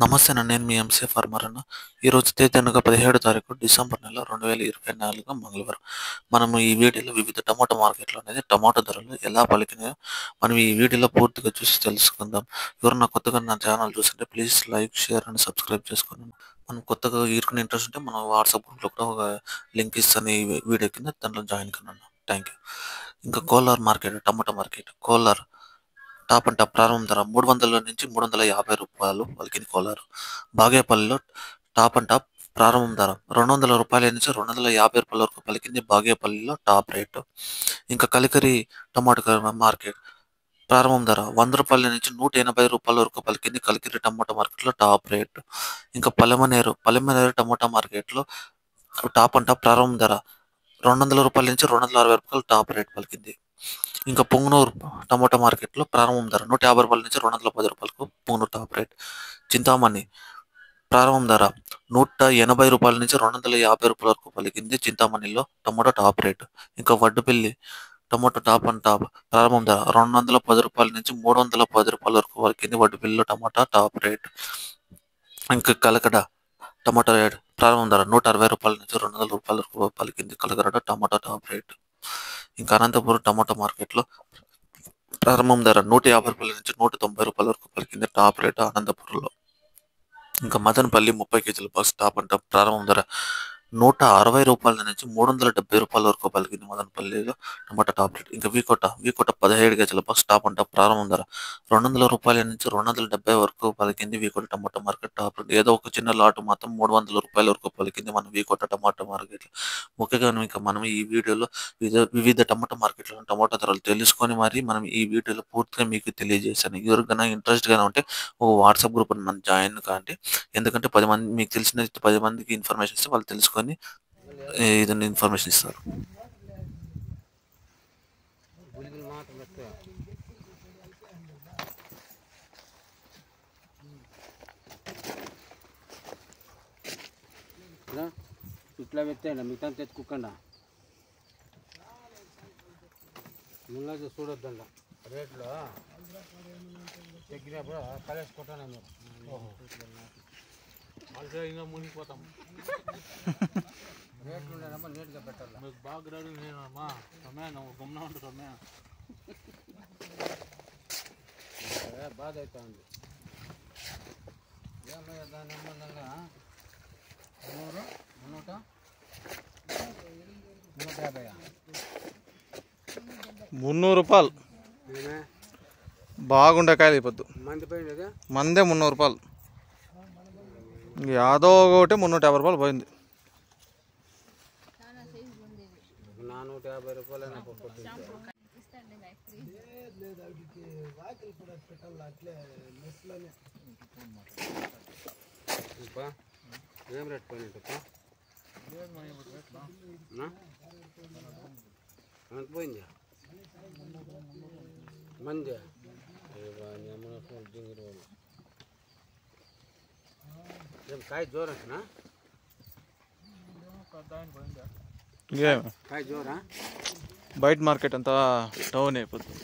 నమస్తే అన్న. నేను మీ ఎంసీ ఫార్మర్ అన్న. ఈరోజు తేదీ అనగా 17 తారీఖు డిసెంబర్ నెల 2024 మంగళవారం. మనము ఈ వీడియోలో వివిధ టమాటా మార్కెట్లో అనేది టమాటా ధరలు ఎలా పలికినాయో మనం ఈ వీడియోలో పూర్తిగా చూసి తెలుసుకుందాం. ఎవరన్నా కొత్తగా నా ఛానల్ చూస్తుంటే please like, share and subscribe చేసుకోండి. మనం కొత్తగా ఈరుకునే ఇంట్రెస్ట్ ఉంటే మనం వాట్సాప్ గ్రూప్లో కూడా ఒక లింక్ ఇస్తాను ఈ వీడియో కింద, దాంట్లో జాయిన్ కన్నాను. Thank you. ఇంకా కోలార్ మార్కెట్, టమాటా market. Kolar top and top ప్రారంభం ధర 300 నుంచి 350 రూపాయలు పలికింది కోలారు. బాగేపల్లిలో టాప్ అండ్ టాప్ ప్రారంభం ధర 200 రూపాయల నుంచి 250 రూపాయల వరకు పలికింది బాగేపల్లిలో టాప్ రేటు. ఇంకా కలికరి టమాటా మార్కెట్ ప్రారంభం ధర 100 రూపాయల నుంచి 180 రూపాయల వరకు పలికింది కలికిరి టమాటా మార్కెట్లో టాప్ రేటు. ఇంకా పలమనేరు టమాటా మార్కెట్లో టాప్ అండ్ టాప్ ప్రారంభం ధర 200 రూపాయల నుంచి 260 రూపాయలు టాప్ రేట్ పలికింది. ఇంకా పొంగనూరు టమాటా మార్కెట్లో ప్రారంభం ధర 150 రూపాయల నుంచి 210 రూపాయలకు పొంగనూరు టాప్ రేట్. చింతామణి ప్రారంభం ధర 180 రూపాయల నుంచి 250 రూపాయల వరకు పలికింది చింతామణిలో టమాటో టాప్ రేట్. ఇంకా Vaddupalli tomato top and top ప్రారంభం ధర 210 రూపాయల నుంచి 310 రూపాయల వరకు పలికింది వడ్డుపల్లిలో టమాటా టాప్ రేట్. ఇంకా కలకడ టమాటో రేట్ ప్రారంభం ధర 160 రూపాయల నుంచి 200 రూపాయల వరకు పలికింది కలకడ టమాటా టాప్ రేట్. ఇంకా అనంతపురం టమాటా మార్కెట్లో ప్రారంభం ధర 150 రూపాయల నుంచి 190 రూపాయల వరకు పలికింది టాప్ రేట్ అనంతపురంలో. ఇంకా మదనపల్లి 30 కేజీల బాక్స్ టాప్ అండ్ టాప్ ప్రారంభం ధర 160 రూపాయల నుంచి 370 రూపాయల వరకు పలికింది మదనపల్లిలో టమాటా టాప్ రేట్. ఇంకా వీకోట 17 కేజీల బాక్స్ టాప్ అండ్ టాప్ ప్రారంభం ధర 200 రూపాయల నుంచి 270 వరకు పలికింది వీకోట టమాటా మార్కెట్ టాప్ రేట్. ఏదో ఒక చిన్న లాటు మాత్రం 300 రూపాయల వరకు పలికింది మన వీకోట టమాటా మార్కెట్. ముఖ్యంగా ఇంకా మనం ఈ వీడియోలో వివిధ టమాటా మార్కెట్లో టమాటా ధరలు తెలుసుకొని మరి మనం ఈ వీడియోలో పూర్తిగా మీకు తెలియజేశాను. ఎవరికైనా ఇంట్రెస్ట్ గానే ఉంటే ఓ వాట్సాప్ గ్రూప్ మనం జాయిన్ కాండి. ఎందుకంటే 10 మంది మీకు తెలిసిన 10 మందికి ఇన్ఫర్మేషన్ ఇస్తే వాళ్ళు తెలుసుకొని ఏదైనా ఇన్ఫర్మేషన్ ఇస్తారు. ఇట్లా పెట్టండి మిగతా తెచ్చుకోకుండా ముందు చూడొద్దండ రేట్లో తగ్గినప్పుడు కలేసుకుంటాను మీరు ఇంకా మునిగిపోతాం. రేట్లు ఉండేనమ్మా నీట్గా పెట్టాలి. మీకు బాగా గ్రేడు నేనమ్మా సమయ నువ్వు గమ్మున ఉంటుంది సమయ బాధ అవుతా ఉంది. ఏమయ్యా దాని సంబంధంగా 300 300 రూపాయలు బాగుండే కాయలు అయిపోద్దు. మందే 300 రూపాయలు. యాదో ఒకటి 350 రూపాయలు పోయింది. 450 రూపాయలు ఏం రేట్ పోయినట్టు ఎంత పోయింది మంది ఏం కాయ జోరంటున్నా కాయ జోరా బయట మార్కెట్ అంతా డౌన్ అయిపోతుంది.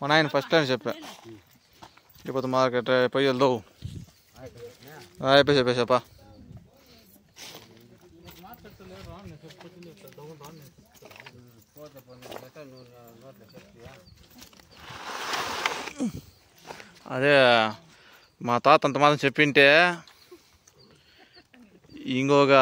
మా నాయన ఫస్ట్ టైం చెప్పా ఇప్పుడు మార్కెట్ పోయి వెళ్దావు అయిపోయి చెప్పేసాపా. అదే మా తాత అంత మాత్రం చెప్పింటే ఇంకొక